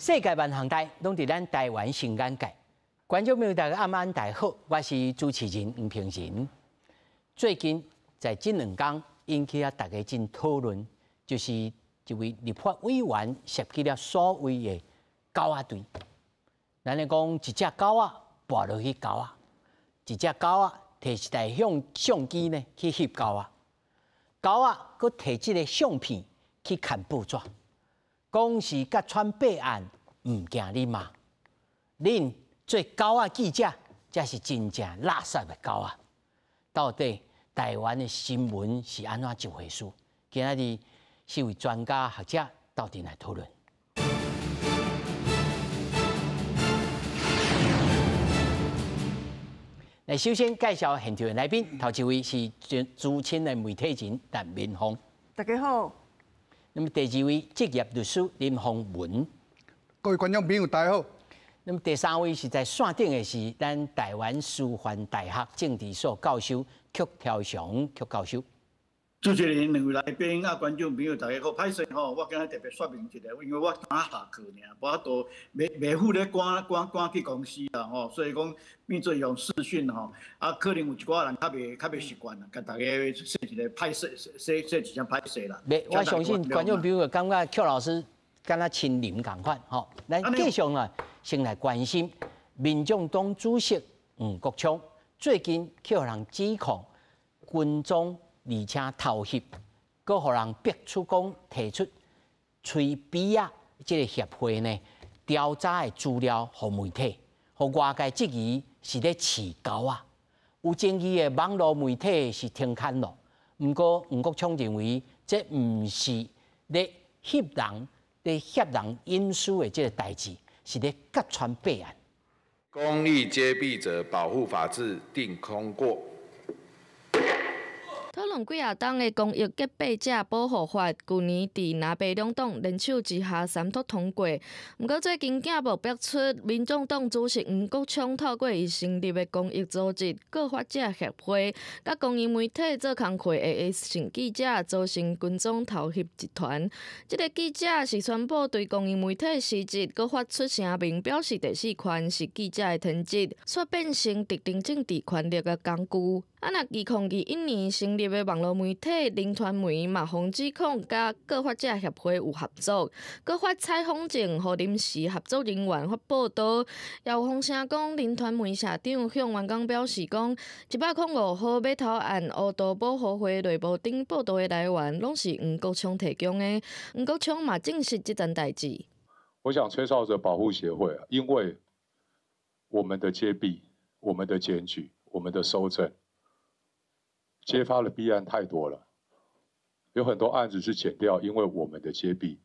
世界万行台拢伫咱台湾新眼界。观众朋友，大家暗安大好，我是主持人黄平仁。最近在这2天引起大家真讨论，就是一位立法委员涉及了所谓的狗仔队。咱咧讲，一只狗仔跋落去狗仔，一只狗仔摕一台相机呢去翕狗仔，狗仔佮摕即个相片去看报纸。 讲是甲川备案，唔惊你骂。恁做狗仔记者，才是真正垃圾的狗仔。到底台湾的新闻是安怎一回事？今仔日4位专家学者到底来讨论。来，首先介绍现场的来宾，头一位是资深的媒体人陈明峰。大家好。 那么第2位职业律师林宏文，各位观众朋友，大家好。那么第3位是在线顶的是咱台湾师范大学政治所教授曲条祥曲教授。主持人2位来宾啊，观众朋友大家好，歹势吼，我今日特别说明一下，因为我刚下课尔，无法度袂赴咧赶去公司啦吼，所以讲变做用视讯吼，啊，可能有一寡人较袂习惯啦，甲大家说一个歹势，说一声歹势啦。我相信观众朋友感觉曲老师敢若亲临共款吼，咱继续啊，先来关心民众党主席黄国昌最近去互人指控军中。 而且偷袭，佮互人逼出讲提出吹比啊，这个协会呢调查的资料互媒体，互外界质疑是咧饲狗啊。有争议的网络媒体是停刊咯。不过黄国昌认为，这唔是咧挟人隐私的这个代志，是咧揭穿备案。公益揭弊者保护法制定通过。 讨论几啊档的公益揭弊者保护法，去年伫南北两党联手之下三读通过。不过最近镜报爆出，民众党主席黄国昌透过伊成立的公益组织——各法者协会，甲公益媒体做工课的 S 型记者组成军中偷袭集团。这个记者是宣布对公益媒体失职，佮发出声明，表示第4权是记者的天职，却变成特定政治权力的工具。 啊，若2021年成立的网络媒体林传媒嘛，防指控甲各法者协会有合作，佮发采访证，互临时合作人员发报道。也有风声讲，林传媒社长向员工表示讲，105号码头案乌道保护会内部顶报道的来源，拢是黄国昌提供的。黄国昌嘛证实这件代志。我想吹哨者保护协会啊，因为我们的揭弊、我们的检举、我们的搜证。 揭发的弊案太多了，有很多案子是减掉，因为我们的揭弊，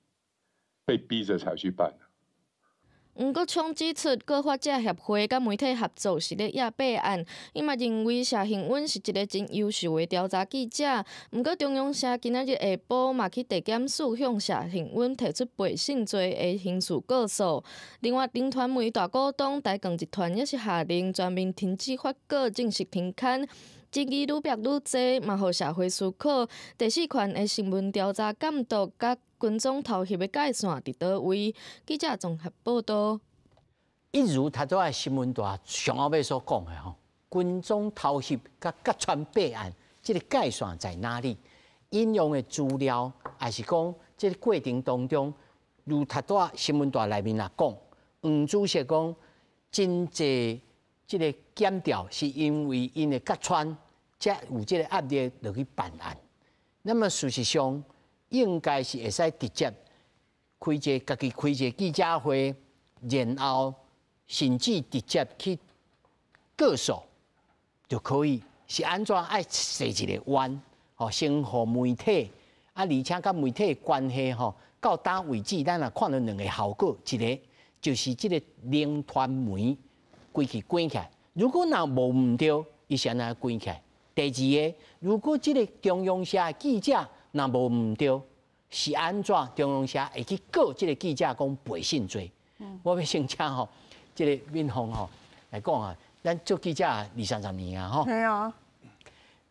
被逼着才去办的。黄国昌指出，各法者协会甲媒体合作是咧压备案，伊嘛认为谢幸运是一个真优秀的调查记者。毋过中央社今仔日下晡嘛去地检署向谢幸运提出背信罪的刑事告诉。另外，林传媒大股东台港集团也是下令全面停止发稿，正式停刊。 争议愈变愈多，嘛，互社会思考第4权的新闻调查监督甲军中偷袭的界线伫倒位？记者综合报道。一如他在新闻大上后尾所讲的吼，军中偷袭甲揭穿备案，这个界线在哪里？引用的资料，还是讲这个过程当中，如他在新闻大内面啊讲，黄主席讲真济这个检调是因为因的揭穿。 才有这个压力落去办案，那么事实上应该是会使直接家己开一个记者会，然后甚至直接去告诉就可以，是安怎爱设一个弯，吼，先互媒体，啊，而且甲媒体的关系吼，到哪为止，咱也看到2个效果，一个就是这个林传媒规气关起来，如果若无唔对，伊是安怎关起来？ 第2个，如果这个中央社记者若无唔对，是安怎中央社会去告这个记者讲背信罪？我要先请吼，这个敏峰吼来讲啊，咱做记者20-30年啊吼。系啊。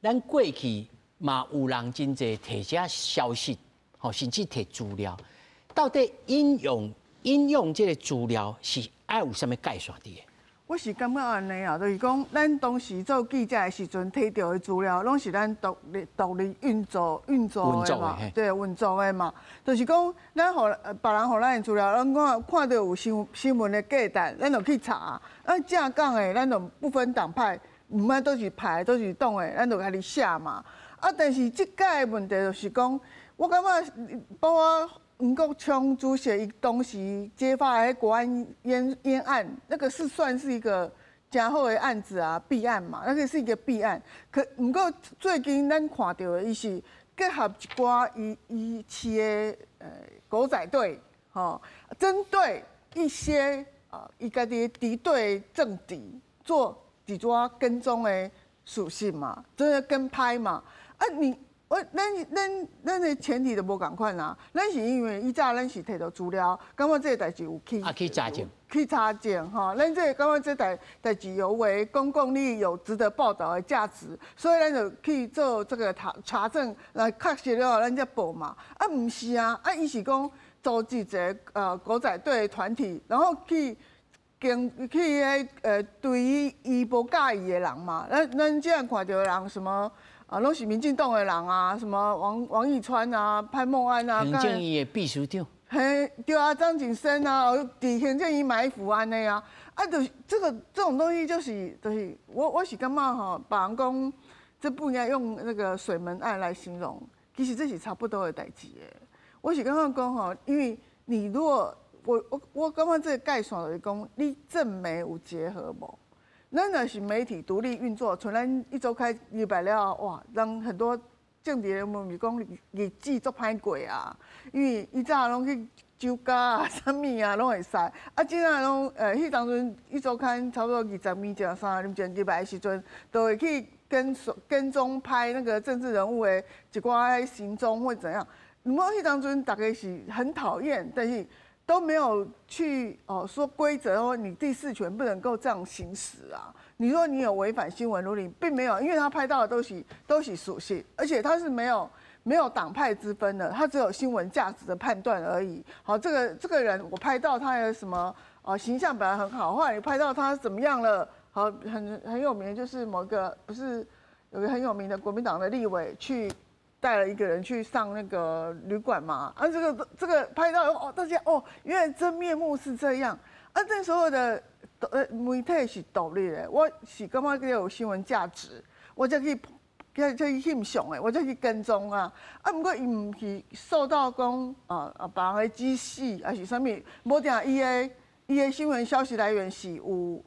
咱过去嘛有人真侪摕些消息，吼，甚至摕资料，到底引用引用这个资料是爱有啥物界线伫的？我是感觉安尼啊，就是讲，咱当时做记者的时阵，摕到的资料，拢是咱独立运作的嘛，对，运作的嘛。就是讲，咱互别人互咱的资料，咱看到有新闻的价值，咱就去查。正讲的，咱就不分党派，毋管都是派都是党的，咱就开始写嘛。但是即届的问题就是讲，我感觉包括吴国昌主席伊当时揭发的国安冤案，那个是算是一个真好的案子啊，弊案嘛，那个是一个弊案。不过最近咱看到的，伊是结合一寡伊市的狗仔队，针对一些伊家己敌对政敌做一撮跟踪的属性嘛，就是跟拍嘛。咱的前提就无共款啦。咱是因为以早咱是摕到资料，感觉这个代志有去查证，去查证哈。咱这感觉这代志有为公共利益，有值得报道的价值，所以咱就去做这个查证来确实了，咱才报嘛。唔是啊，伊是讲组织一个狗仔队团体，然后去对伊无介意的人嘛。咱这样看到的人什么？拢是民进党的人啊，什么王义川啊、潘孟安啊，行政院的秘书长，嘿，对啊，张景生啊，伫行政院埋伏安尼啊，就是这种东西，就是我是感觉吼，别人讲这不应该用那个水门案来形容，其实这是差不多的代志的。我是感觉讲吼，因为你如果我感觉这个概算就是讲，你正媒有结合无？咱若是媒体独立运作，像咱一周刊礼拜了，哇，让很多政敌人物是讲日子做歹过啊，因为以早拢去酒家啊、啥物啊，拢会使。即仔拢迄当阵一周刊差不多20米前、30米前礼拜的时阵，都会去跟踪拍那个政治人物的一寡行踪或怎样。不过迄当阵大家是很讨厌，但是都没有去说规则说你第四权不能够这样行使啊。你说你有违反新闻伦理，并没有，因为他拍到的都是属性，而且他是没有党派之分的，他只有新闻价值的判断而已。好，这个人我拍到他的什么形象本来很好，后来你拍到他怎么样了？好，很有名的就是某个不是有个很有名的国民党的立委去带了一个人去上那个旅馆嘛，这个拍到大家原来真面目是这样。这时候的媒体是独立的，我是感觉有新闻价值，我才去欣赏的，我才去跟踪啊。不过伊唔是受到讲别人的指使，还是啥物，无定伊的新闻消息来源是有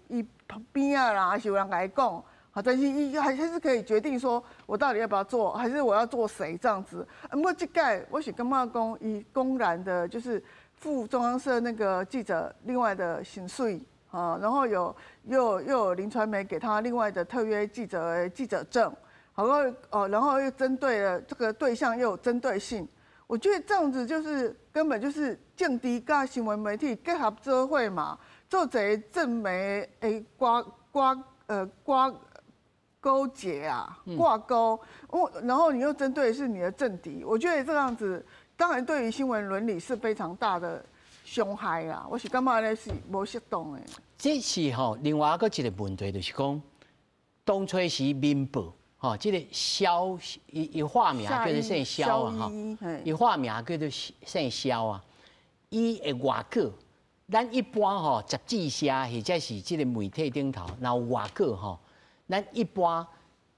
伊边啊啦，还是有人来讲。但是伊还是可以决定说，我到底要不要做，还是我要做谁这样子。不过这届我是感觉讲，伊公然的就是付中央社那个记者另外的薪水然后又有林传媒给他另外的特约记者的记者证，然后又针对了这个对象又有针对性。我觉得这样子就是根本就是政敌跟新闻媒体结合做伙嘛，做这正媒勾结啊，挂钩，然后你又针对的是你的政敌，我觉得这样子，当然对于新闻伦理是非常大的伤害啦。我是感觉呢是无适当的。这是另外一个问题，就是讲当初是民报这个萧，伊化名叫做姓萧啊伊化名叫做姓萧啊，伊的外稿，咱一般杂志社或者是这个媒体顶头，然后外稿咱一般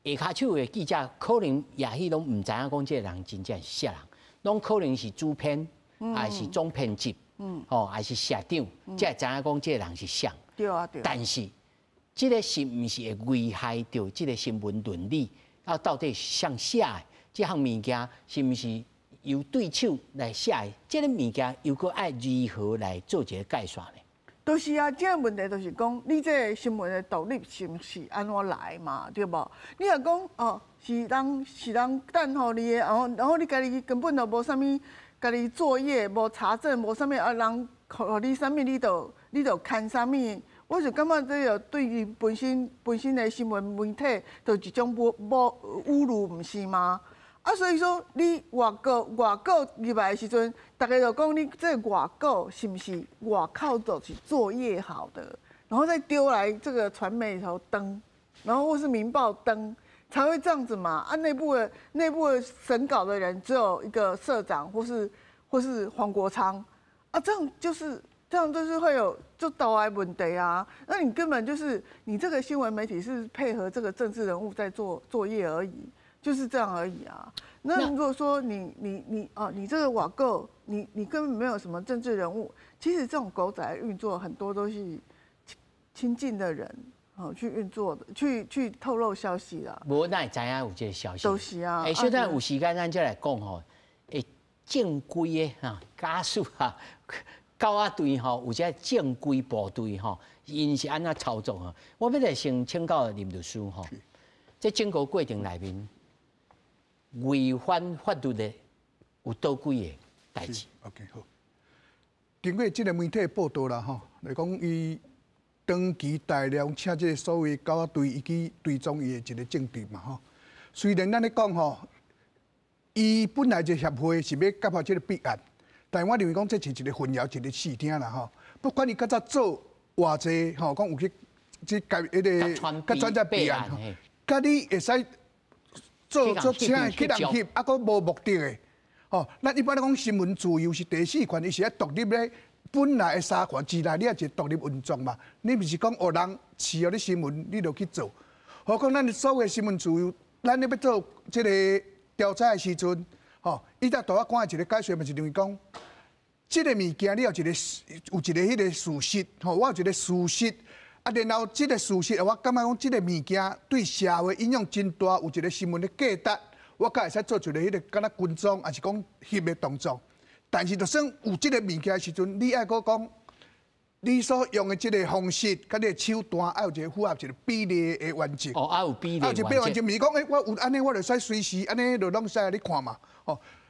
下骹手的记者，可能也许拢唔知影讲这个人真正是啥人，拢可能是主编，还是总编辑，还是社长，才会知影讲这个人是啥。对啊，对。但是，这个是唔是会危害到这个新闻伦理？到底向写的这项物件是唔是由对手来写的？这个物件又搁爱如何来做一个概算呢？都是啊，这个问题就是讲，你这个新闻的独立性是安怎来嘛，对无？你若讲是人等候你的，然后你家己根本就无啥物，家己作业无查证，无啥物人互你啥物，你就看啥物。我就感觉这个对于本身的新闻媒体，就一种侮辱，唔是吗？啊，所以说你外国入来的时阵，大家就讲你这外国是不是外靠就是作业好的，然后再丢来这个传媒里头登，然后或是民报登，才会这样子嘛。啊，内部的审稿的人只有一个社长或是黄国昌，啊，这样就是会有就导来问题啊。那你根本就是你这个新闻媒体是配合这个政治人物在做作业而已。就是这样而已啊。那如果说你这个瓦购，你根本没有什么政治人物，其实这种狗仔运作很多都是亲近的人去运作的，去透露消息啦。无那知影有这个消息。都是啊。小等有时间咱再来讲吼，正规的家属高压队有这正规部队因是安怎操作我要来先请教林律师在整个过程内面。违反法律的有倒几个代志？OK 好。经过这个媒体报道啦，来讲伊长期大量请这个所谓高压队以及追踪伊的一个政敌嘛，虽然咱咧讲伊本来这协会是要解决这个弊案，但我认为讲这是一个混淆一个视听啦，不管你较早做偌济讲有去这甲迄个甲专家弊案，甲你会使。做请去人翕，啊，佫无目的的，咱一般来讲新闻自由是第4权，伊是要独立咧，本来的3权之内，你也是独立运作嘛。你毋是讲学人饲予你新闻，你就去做。何况咱所谓新闻自由，咱咧要做这个调查的时阵，伊才大我讲的一个解说嘛，是认为讲，这个物件你有一个迄个事实，我有一个事实。啊，然后这个事实，我感觉讲这个物件对社会影响真大，有一个新闻的价值，我才会使做一个迄个敢若军装，还是讲翕的动作。但是，就算有这个物件的时阵，你爱佫讲，你所用的这个方式，甲你的手段，要有一个符合一个比例的原则。要有比例原则。原则，毋是讲我有安尼，我就使随时安尼，就拢使来你看嘛。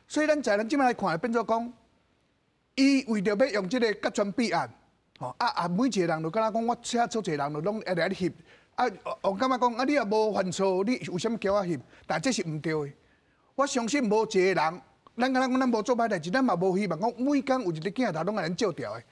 所以咱在咱即摆来看，变做讲，伊为着要用这个甲传弊案。每一个人就敢若讲，我请出一个人就拢会来翕。我感觉讲，你也无犯错，你为什么叫我翕？但这是毋对的。我相信无一个人，咱敢若讲咱无做歹代志，咱嘛无希望讲每天有一个镜头拢来咱照掉的。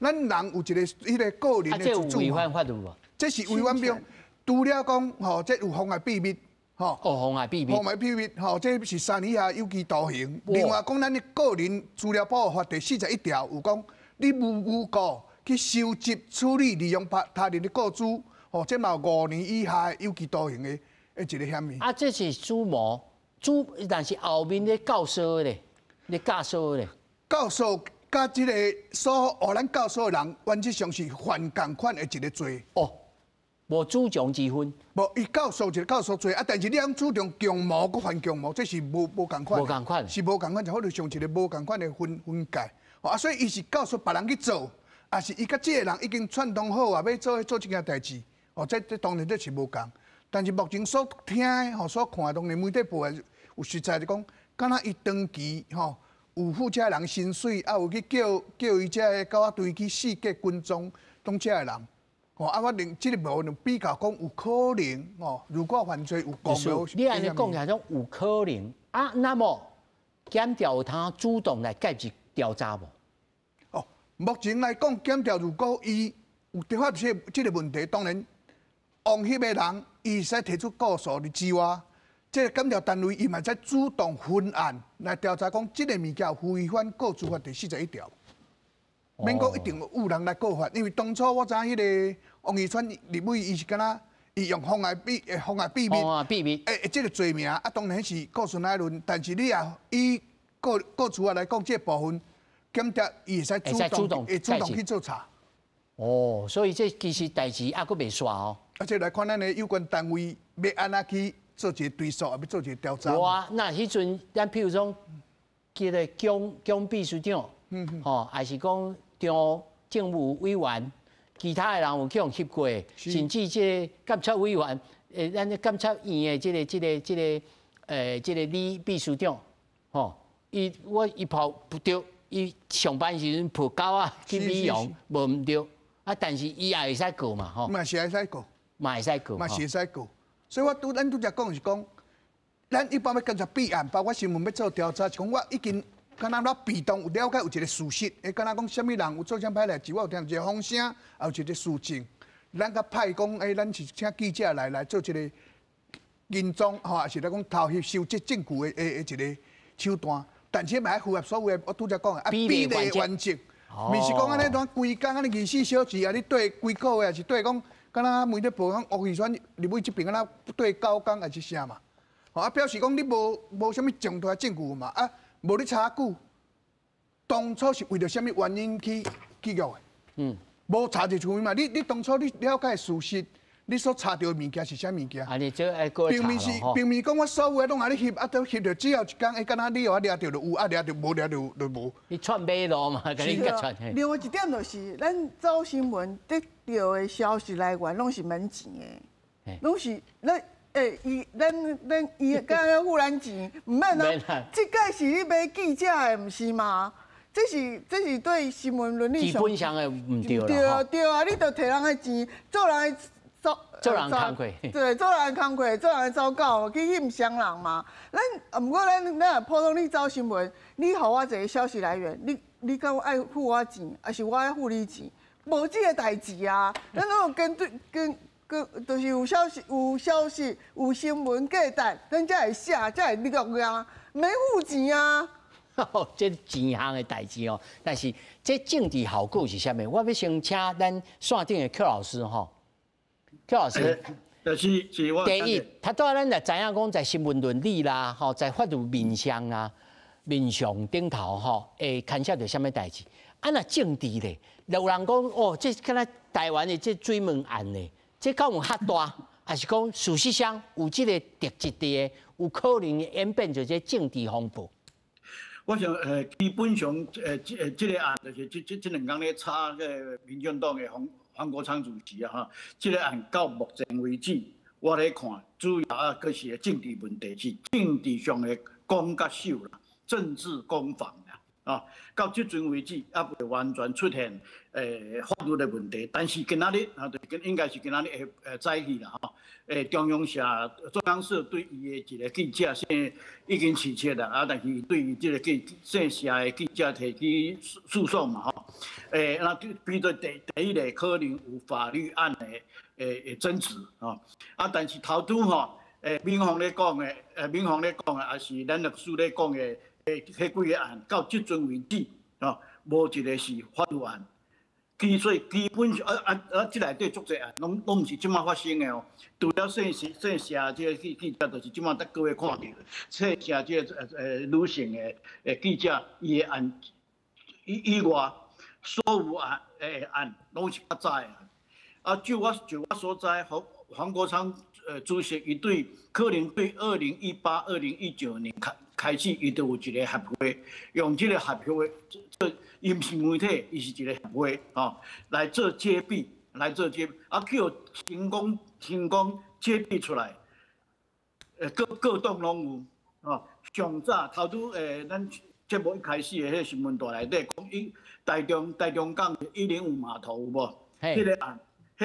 咱人有一个迄个个人的自主。这违反法律无？这是违反标。除了讲，这有妨碍秘密。妨碍秘密。妨碍秘密，这是3年以下有期徒刑。另外讲，咱的个人资料保护法第41条有讲。你无故去收集、处理、利用他人的个资，这嘛有5年以下有期徒刑的一个嫌疑。这是主谋，但是后面咧教唆咧，咧教唆咧。教唆甲这个所互咱教唆的人，原则上是犯共款的一个罪。无主张之分。无，伊教唆就是教唆罪但是你要主张共谋，佮犯共谋，这是无共款。无共款。是无共款，就好像上一个无共款的分界。所以伊是告诉别人去做，也是伊甲这个人已经串通好要做这件代志。这当然这是无共。但是目前所听的、所看的，当然媒体报的有实在的讲，敢若伊长期有付这人薪水，有去叫伊这高压队去四界军装当这个人。我令这个部分比较讲有可能如果犯罪有公谋。你安尼讲起来种有可能那么检调有通主动来介入调查无？目前来讲，检调如果伊有的确这个问题，当然，往翕的人伊使提出告诉的之外，这个检调单位伊嘛在主动分案来调查，讲这个物件违反告诉法第41条。免讲一定有人来告发，因为当初我知迄个王义川立委，伊是敢若伊用妨碍秘密，这个罪名当然是告诉那论，但是你也以告诉来讲，这部分。检调伊会使主动去做查。所以这其实代志还佫未煞而且来看咱的有关单位要安怎去做一个追溯，要做一个调查。那迄阵咱譬如讲，叫个蒋秘书长，还是讲中政务委员，其他的人有去用翕过，甚至这个监察委员，咱的监察院的这个李秘书长，伊跑不对。伊上班时阵抱狗去美容，无毋对但是伊也会使告嘛，嘛是会使告，嘛会使告，嘛是会使告。所以咱拄则讲是讲，咱一般要检察备案，包括新闻要做调查，是讲我已经敢若被动有了解有一个事实，敢若讲什么人有做啥歹代志，我有听一个风声，也有一个事证，咱甲派讲，咱是请记者来做一个跟踪，吼，也是来讲偷翕收集证据的一个手段，但是嘛要符合所有的我拄则讲的比例原则，毋是讲安尼规工安尼24小时啊，你对几个月，也是对讲，敢若媒体报讲吴宇轩入去这边，敢若对9工还是啥嘛？吼，表示讲你无啥物重大证据嘛，无你查久，当初是为着啥物原因去记录的？无查就出嘛。你当初你了解事实，你所查到的物件是啥物件？你这爱过查咯。并毋是讲我所有的拢安尼翕，都翕着只要一工，敢若你有掠着就有，掠着无掠着就无。你串马路嘛，甲你甲串。另外一点就是，咱走新闻得到的消息来源拢是门钱的，拢是咱。伊敢要付咱钱，唔免啊！这个是你买记者的，唔是吗？这是对新闻伦理上基本上的唔对啦。对啊，你着摕人的钱，做人的做人工课。对，做人工课，做人的走狗，去翕伤人嘛。不过咱也普通你走新闻，你互我一个消息来源，你敢有爱付我钱，还是我爱付你钱？无这个代志啊！咱拢有就是有消息、有新闻过单，咱才会写，才会录啊，免付钱啊。这钱项的代志哦，但是这政治效果是啥物？我要先请咱线顶的邱老师吼，邱老师，是我第一，他当然咱就知影讲在新闻伦理啦，吼，在法律面上啊、面上顶头吼，会牵涉到啥物代志？那政治咧，有人讲哦，这敢若台湾的这水门案咧。这敢有遐大，还是讲事实上有这个特质的，有可能演变做这政治风暴？我想基本上这个案就是这两天咧查个民进党的黄国昌主席啊哈，这个案到目前为止，我来看主要佫是个政治问题，是政治上的攻甲守啦，政治攻防啦。啊，到即阵为止，也未完全出现法律的问题，但是今仔日啊，就应该是今仔日早起啦吼，中央社对伊的一个记者先已经辞撤啦，但是对于这个姓社的记者提起诉讼嘛吼，那比作第一个可能有法律案的争执但是头拄吼，民方咧讲的，也是咱律师咧讲的。迄几个案到即阵为止，无一个是法律案。所以基本上即内底足侪案，拢毋是即马发生的哦。除了姓社即个记者，就是即马得各位看到，姓社即个女性的记者，伊的案以外，所有案拢是较早的案。就我所知，黄国昌主席伊可能对2018、2019年开始，伊就有一个协会，用这个协会，伊毋是媒体，伊是一个协会来做揭弊，叫成功揭弊出来，各栋拢有上早头拄咱节目一开始的迄新闻台内底讲，台中港105码头有无？迄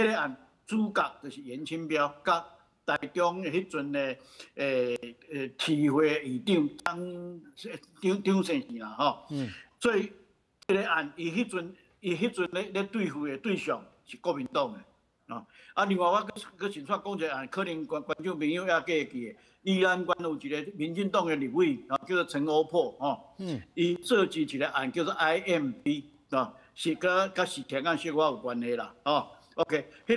个案主角就是严清标，甲台中的迄阵的体会议长张先生啦吼，所以这个案伊迄阵咧对付的对象是国民党的另外我搁顺续讲一个案，可能观众朋友也记记的，宜兰县有一个民进党的立委叫做陈欧珀伊设计一个案叫做 IMB 是甲事情案小可有关系啦OK， 迄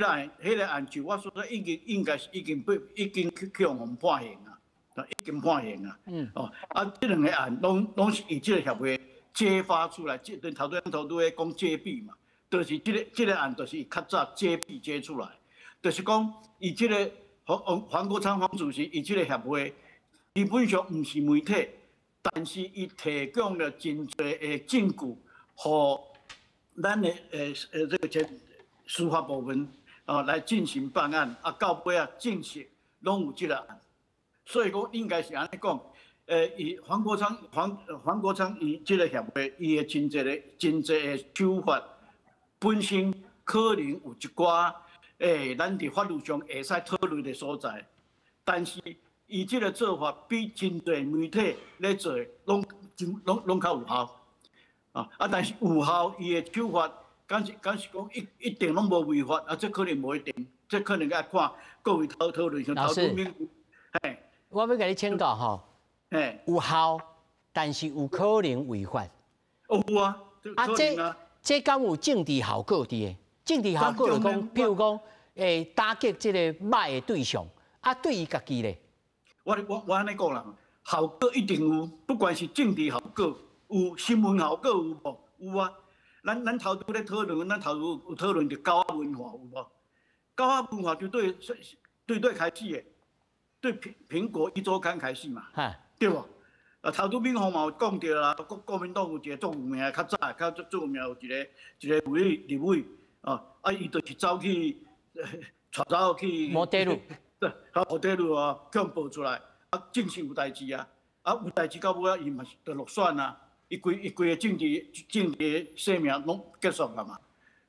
个案就我所知应该是已经去互判刑啊，已经判刑啊。这两个案拢是以这个协会揭发出来，头拄咧讲揭弊嘛，就是这个案就是较早揭弊揭出来，就是讲以这个黄国昌黄主席以这个协会基本上毋是媒体，但是伊提供了真侪的证据，互咱的这个司法部门来进行办案到尾正式拢有这个案，所以讲应该是安尼讲，以黄国昌伊这个协会伊的真侪的手法本身可能有一寡咱伫法律上会使讨论的所在，但是伊即个做法比真侪媒体咧做的拢较有效啊！但是有效，伊的手法，敢是讲一定拢无违法啊？这可能无一定，这可能要看各位讨论像陶朱明，嘿，我要甲你请教吼，嘿，有效，但是有可能违法。有啊，这敢有政治效果伫诶？政治效果就讲，譬如讲，打击即个歹的对象，啊，对伊家己咧。我安尼讲啦，效果一定有，不管是政治效果有，新闻效果有无？有啊。咱头拄咧讨论，咱头拄有讨论着高压文化有无？高压文化就对开始的，对苹果一周刊开始嘛，对无？头拄敏宏嘛有讲着啦，国民党有一个足有名的，较足有名有一个立委伊就是走去带走去摩德路。摩德路啊，向报出来，证实有代志啊，有代志到尾啊，伊嘛是得落选啊，伊规个政治生命拢结束了嘛，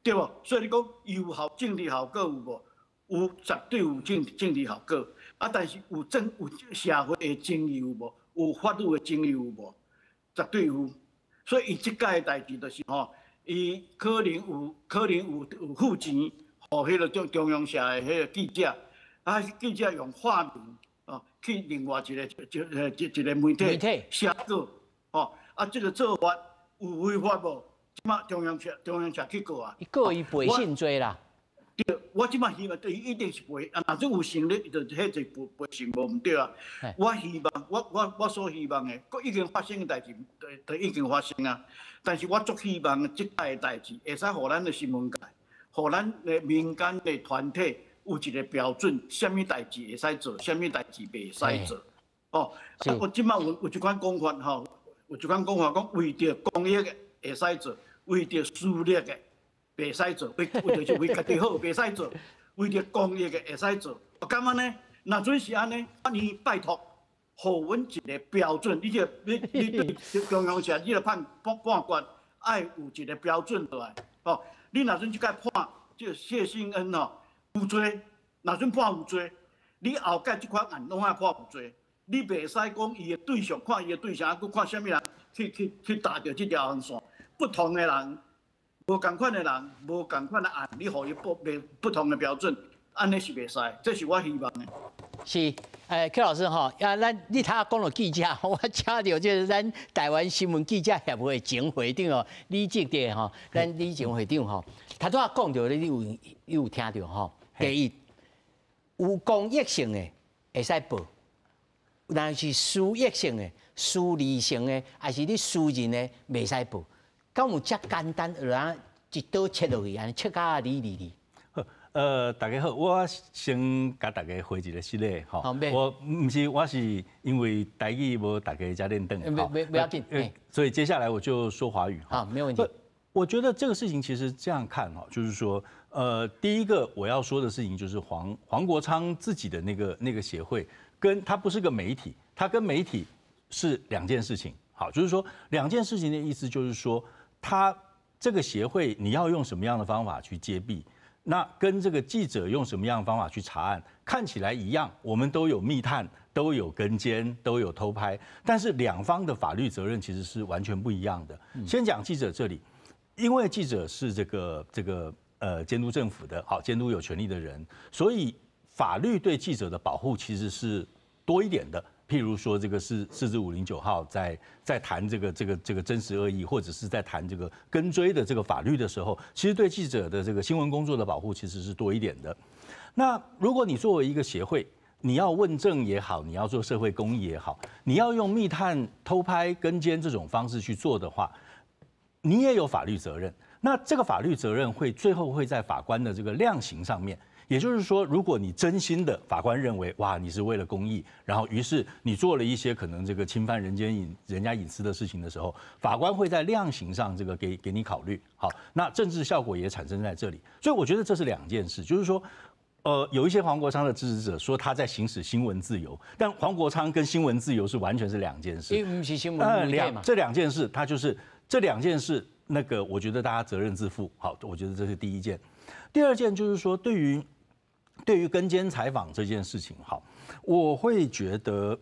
对无？所以你讲有效政治效果有无？有，绝对有政治效果，但是有社会的争议有无？有法律的争议有无？绝对有。所以伊即届的代志就是吼，伊可能有付钱，互迄个中央社的迄个记者。记者用化名去另外一个媒体写稿，这个做法有违法无？即马中央社去告啊，伊告伊背信罪啦。对，我即马希望对伊一定是背，若种有成立，就迄就背信无毋对啊。我希望，我所希望的，已经发生的代志，就已经发生啊。但是我足希望即届的代志，会使互咱的新闻界，互咱的民间的团体。有一个标准，什么代志会使做，什么代志袂使做。我即摆有一款讲法吼，有一款讲法讲为着公益的会使做，为着私利的袂使做，就是为家己好袂使做，为着公益的会使做。我感觉呢，若准是安尼，你拜托，互阮一个标准，你对中央社你个判决，爱有一个标准落来。你若准即个判，这谢信恩有罪，若准判有罪，你后届即款案拢爱判有罪。你袂使讲伊的对象，看伊的对象，佮看啥物人去踏着即条红线。不同的人，无共款的人，无共款的案，你互伊不同的标准，安尼是袂使。这是我希望的。是，K 老师吼，你头讲到记者，我请到就是咱台湾新闻记者协会前会长哦，李志德吼，咱李前会长吼，头拄仔讲到你有听到吼。第一，有公益性的会使报，但是私益性的、私利性的，还是你私人的袂使报。敢有遮简单，人一刀切落去，安尼切甲你。大家好，我先甲大家回一个失礼吼。我唔是，我是因为台语无大家遮练凳。不要紧。所以接下来我就说华语。好，没问题。我觉得这个事情其实这样看哈，就是说，第一个我要说的事情就是黄国昌自己的那个协会，跟他不是个媒体，他跟媒体是两件事情。好，就是说两件事情的意思就是说，他这个协会你要用什么样的方法去揭弊，那跟这个记者用什么样的方法去查案，看起来一样，我们都有密探，都有跟监，都有偷拍，但是两方的法律责任其实是完全不一样的。先讲记者这里。因为记者是这个监督政府的，好监督有权利的人，所以法律对记者的保护其实是多一点的。譬如说，这个是4至509号在谈这个真实恶意，或者是在谈这个跟追的这个法律的时候，其实对记者的这个新闻工作的保护其实是多一点的。那如果你作为一个协会，你要问政也好，你要做社会公益也好，你要用密探、偷拍、跟监这种方式去做的话，你也有法律责任，那这个法律责任最后会在法官的这个量刑上面。也就是说，如果你真心的法官认为，哇，你是为了公益，然后于是你做了一些可能这个侵犯人家隐私的事情的时候，法官会在量刑上这个给你考虑。好，那政治效果也产生在这里。所以我觉得这是两件事，就是说。有一些黄国昌的支持者说他在行使新闻自由，但黄国昌跟新闻自由是完全是两件事。不是新闻嘛？这两件事，他就是这两件事，我觉得大家责任自负。好，我觉得这是第一件。第二件就是说，对于对于跟监采访这件事情，好，我会觉得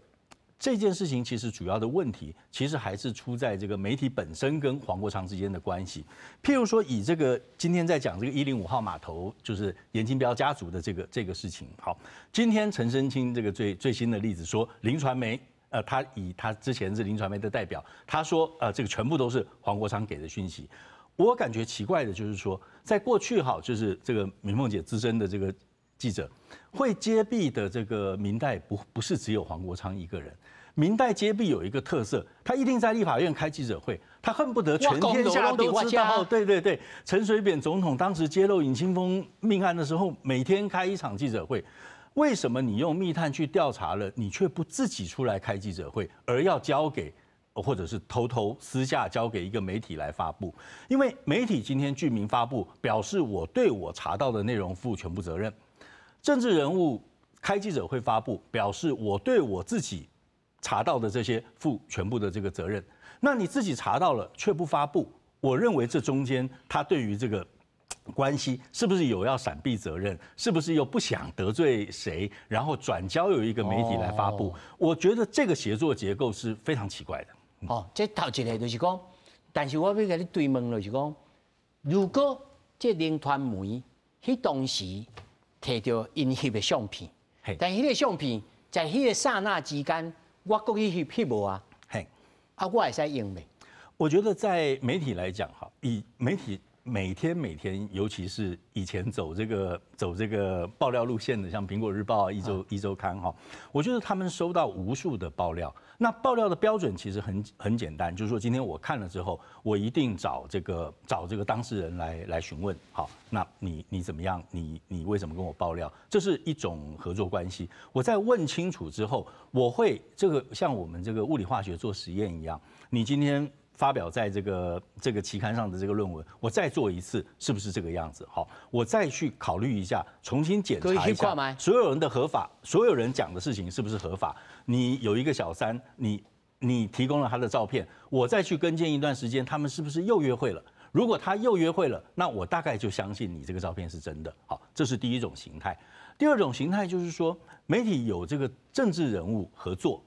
这件事情其实主要的问题，其实还是出在这个媒体本身跟黄国昌之间的关系。譬如说，以这个今天在讲这个105号码头，就是严金彪家族的这个事情。好，今天陈升清这个最新的例子说，林传媒。他之前是林传媒的代表，他说这个全部都是黄国昌给的讯息。我感觉奇怪的就是说，在过去就是这个明凤姐资深的这个记者会揭弊的这个民代不是只有黄国昌一个人。民代揭弊有一个特色，他一定在立法院开记者会，他恨不得全天下都知道。对，陈水扁总统当时揭露尹清枫命案的时候，每天开一场记者会。为什么你用密探去调查了，你却不自己出来开记者会，而要交给，或者是偷偷私下交给一个媒体来发布？因为媒体今天具名发布，表示我对我查到的内容负全部责任；政治人物开记者会发布，表示我对我自己查到的这些负全部的这个责任。那你自己查到了却不发布，我认为这中间他对于这个关系是不是有要闪避责任？是不是又不想得罪谁，然后转交由一个媒体来发布？我觉得这个协作结构是非常奇怪的。这头一个就是讲，但是我要给你对问就是讲，如果这林传媒迄当时摕到因翕的相片，但迄个相片在迄个刹那之间，我过去翕无啊，我会使用袂？我觉得在媒体来讲，以媒体。每天，尤其是以前走这个爆料路线的，像苹果日报、一周刊我觉得他们收到无数的爆料。那爆料的标准其实很简单，就是说今天我看了之后，我一定找这个当事人来询问。好，那你怎么样？你为什么跟我爆料？这是一种合作关系。我在问清楚之后，我会这个像我们这个物理化学做实验一样，你今天发表在这个期刊上的这个论文，我再做一次，是不是这个样子？好，我再去考虑一下，重新检查一下所有人的合法，所有人讲的事情是不是合法？你有一个小三，你提供了他的照片，我再去跟进一段时间，他们是不是又约会了？如果他又约会了，那我大概就相信你这个照片是真的。好，这是第一种形态。第二种形态就是说，媒体有这个政治人物合作。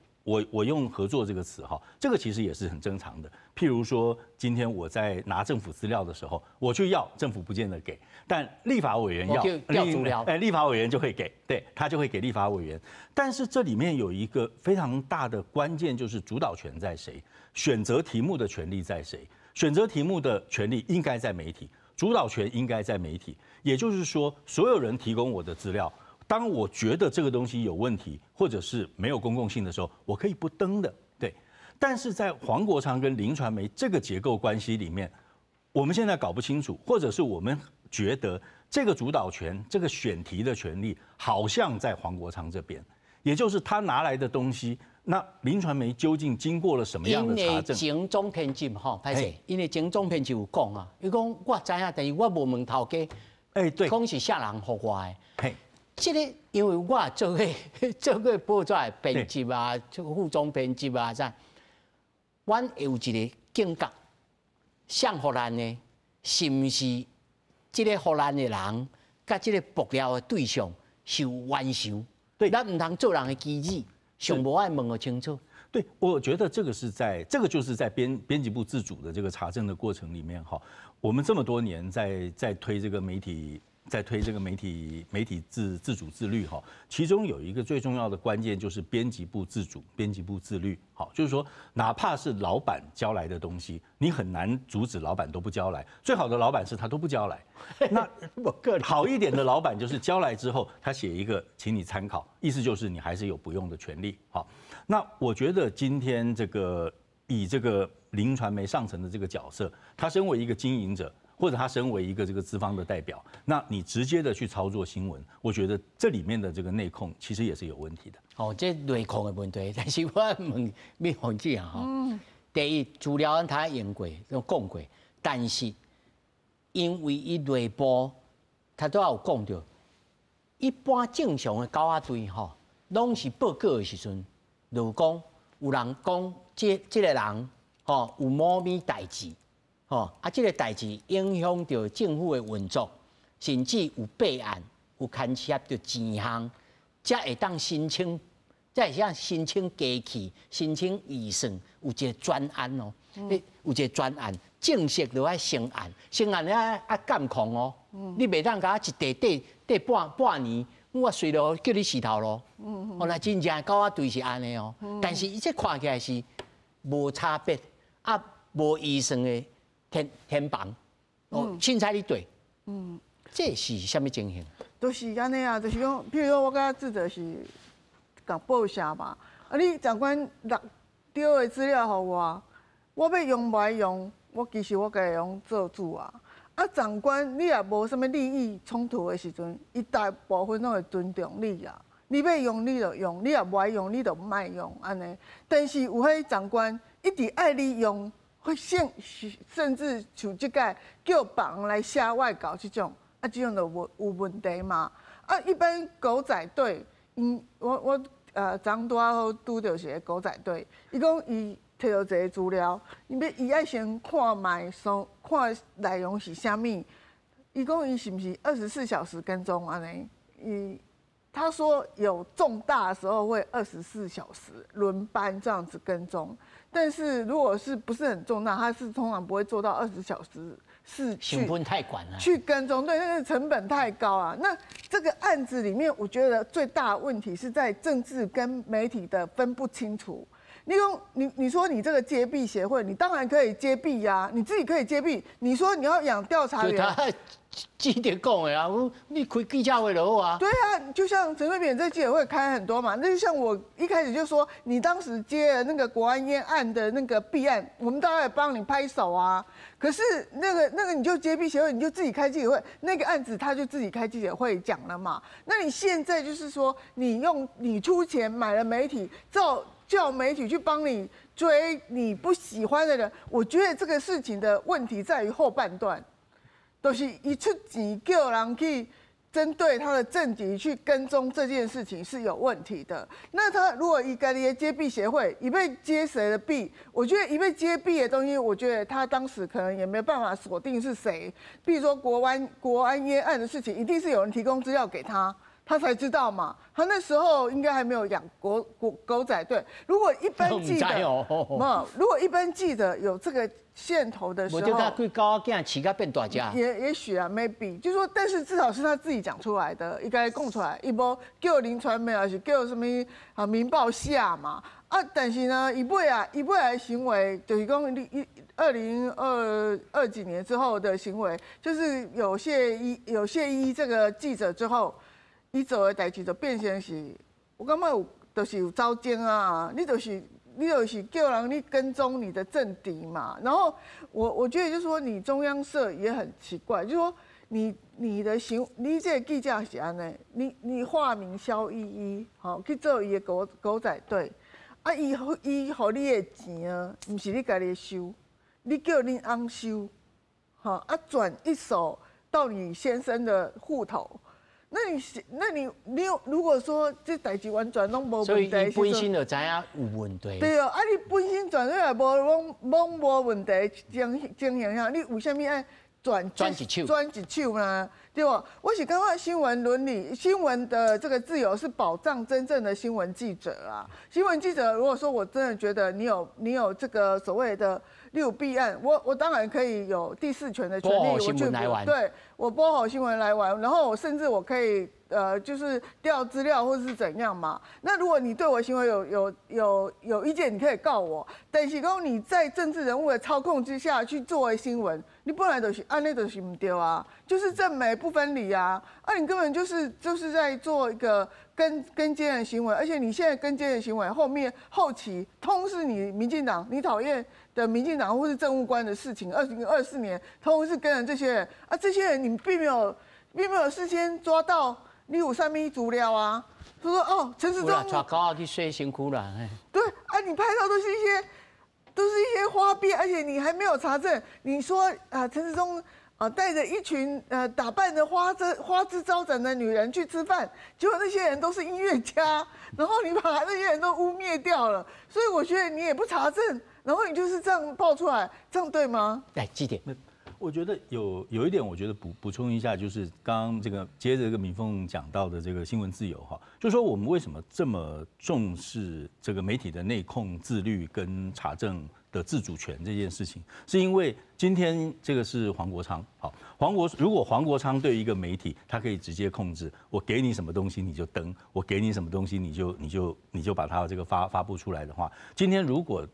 我用合作这个词这个其实也是很正常的。譬如说，今天我在拿政府资料的时候，我去要，政府不见得给，但立法委员要资料，立法委员就会给，对他就会给立法委员。但是这里面有一个非常大的关键，就是主导权在谁，选择题目的权利在谁？选择题目的权利应该在媒体，主导权应该在媒体。也就是说，所有人提供我的资料。当我觉得这个东西有问题，或者是没有公共性的时候，我可以不登的，对。但是在黄国昌跟林传媒这个结构关系里面，我们现在搞不清楚，或者是我们觉得这个主导权、这个选题的权利好像在黄国昌这边，也就是他拿来的东西，那林传媒究竟经过了什么样的查证？因为前总编辑歹势，因为前总编辑有讲啊，伊讲我知影，但是我无问头家，对，讲是啥人互我的。这个因为我做过报纸的编辑啊，副总编辑啊，啥，阮会有一个警觉，向互咱呢，是毋是这个互咱的人，甲这个爆料的对象是有冤仇？对，咱唔通做人的机子，上无爱问个清楚。对，我觉得这个就是在编辑部自主的这个查证的过程里面我们这么多年在推这个媒体。在推这个媒体自主自律其中有一个最重要的关键就是编辑部自主、编辑部自律。就是说，哪怕是老板交来的东西，你很难阻止老板都不交来。最好的老板是他都不交来，那好一点的老板就是交来之后，他写一个请你参考，意思就是你还是有不用的权利。那我觉得今天以这个林传媒上层的这个角色，他身为一个经营者。或者他身为一个这个资方的代表，那你直接的去操作新闻，我觉得这里面的这个内控其实也是有问题的。这内控的问题，但是我问灭红姐第一资料他用过，都讲过，但是因为伊内部他都有讲到，一般正常的高压队拢是报告的时阵，就讲有人讲这个人有某咪代志。这个代志影响到政府的运作，甚至有备案，有牵涉到钱项，才会当申请，才会当申请机器、申请预算，有一个专案哦，有一个专案，正式就要成案，成案了啊监控哦，你袂当甲我一地半年。我随了叫你洗头咯，哦，那真正高啊对是安尼哦，但是伊这看起来是无差别，啊无医生的天房，哦，凊彩你对，这是什么情形？就是安尼啊，就是讲，譬如说我甲记者是甲报社嘛，啊，你长官丢的资料给我，我要用不用，我其实我家用做主啊。啊，长官，你也无什么利益冲突的时阵，伊大部分拢会尊重你啊。你要用你就用，你也不爱用你就莫用安尼。但是有迄长官一直爱你用，会甚至像即个叫别人来写外稿这种，啊，这种就有问题嘛。啊，一般狗仔队，我昨拄好拄到一个狗仔队，伊讲伊。摕到一个资料，伊爱先看卖看内容是啥物。伊讲伊是不是24小时跟踪安尼？他说有重大的时候会24小时轮班这样子跟踪，但是如果是不是很重大，他是通常不会做到20小时。是成本太管了，去跟踪，对，那个成本太高啊。那这个案子里面，我觉得最大的问题是在政治跟媒体的分不清楚。你说你这个揭弊协会，你当然可以揭弊呀，你自己可以揭弊。你说你要养调查员，记者讲的啊，你开记者会就好啊。对啊，就像陈水扁这记者会开很多嘛，那就像我一开始就说，你当时接了那个国安烟案的那个弊案，我们当然也帮你拍手啊。可是那个你就揭弊协会，你就自己开记者会，那个案子他就自己开记者会讲了嘛。那你现在就是说，你出钱买了媒体，叫媒体去帮你追你不喜欢的人，我觉得这个事情的问题在于后半段，都是一出钱叫人去针对他的政敌去跟踪这件事情是有问题的。那他如果一个揭弊协会，一被揭谁的弊，我觉得一被揭弊的东西，我觉得他当时可能也没办法锁定是谁。比如说国安烟案的事情，一定是有人提供资料给他。他才知道嘛，他那时候应该还没有养狗仔队。如果一般记者，如果一般记者有这个线头的时候，我就他贵高囝饲甲变大只。也许啊 ，maybe， 就是说，但是至少是他自己讲出来的，应该供出来，一波叫林传媒还是叫什么啊《民报》下嘛啊，但是呢，一尾的行为就是讲2022几年之后的行为，就是有谢依这个记者之后。伊做的代志就变成是，我感觉就是有招奸啊，你就是叫人你跟踪你的政敌嘛。然后我觉得就是说，你中央社也很奇怪，就是说你这个记者是安尼，你化名萧依依，好去做伊的狗仔队，啊伊互你的钱啊，唔是你家己收，你叫你翁收，好啊转一手到你先生的户头。那你如果说这代志完全拢无问题，所以伊本身就知影有问题。对啊，你本身转出来无问题情形下，你为什么爱转一手呢？对吧？我是感觉新闻伦理、新闻的这个自由是保障真正的新闻记者啊。新闻记者，如果说我真的觉得你有这个所谓的例如弊案，我当然可以有第4权的权利，我去对我播好新闻来玩，然后甚至我可以就是调资料或者是怎样嘛。那如果你对我的行为有意见，你可以告我。但是讲你在政治人物的操控之下去作为新闻，你本来就是按那就是不对啊，就是正美不分离啊。你根本就是在做一个跟监的行为，而且你现在跟监的行为后期通是你民进党你讨厌的民进党或是政务官的事情，2024年通是跟着这些人啊，这些人你并没有事先抓到。你有啥咪资料啊？他说哦，陈时中抓狗去睡辛苦了。对啊，你拍到都是一些花边，而且你还没有查证。你说啊，陈时中带着一群打扮的花枝招展的女人去吃饭，结果那些人都是音乐家，然后你把那些人都污蔑掉了。所以我觉得你也不查证，然后你就是这样爆出来，这样对吗？来，记点。我觉得有一点，我觉得补充一下，就是刚刚这个接着这个敏凤讲到的这个新闻自由哈，就是说我们为什么这么重视这个媒体的内控、自律跟查证的自主权这件事情，是因为今天这个是黄国昌，好，如果黄国昌对一个媒体，他可以直接控制，我给你什么东西你就登，我给你什么东西你就把它这个发布出来的话，今天如果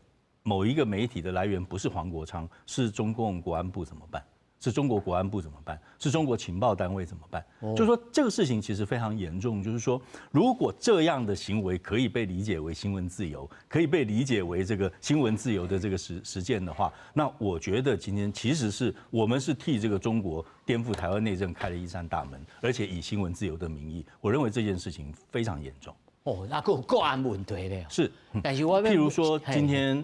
某一个媒体的来源不是黄国昌，是中共国安部怎么办？是中国国安部怎么办？是中国情报单位怎么办？就是说这个事情其实非常严重。就是说，如果这样的行为可以被理解为新闻自由，可以被理解为这个新闻自由的这个实践的话，那我觉得今天其实是我们是替这个中国颠覆台湾内政开了一扇大门，而且以新闻自由的名义，我认为这件事情非常严重。哦，那个国安问题咧。是，但是我譬如说今天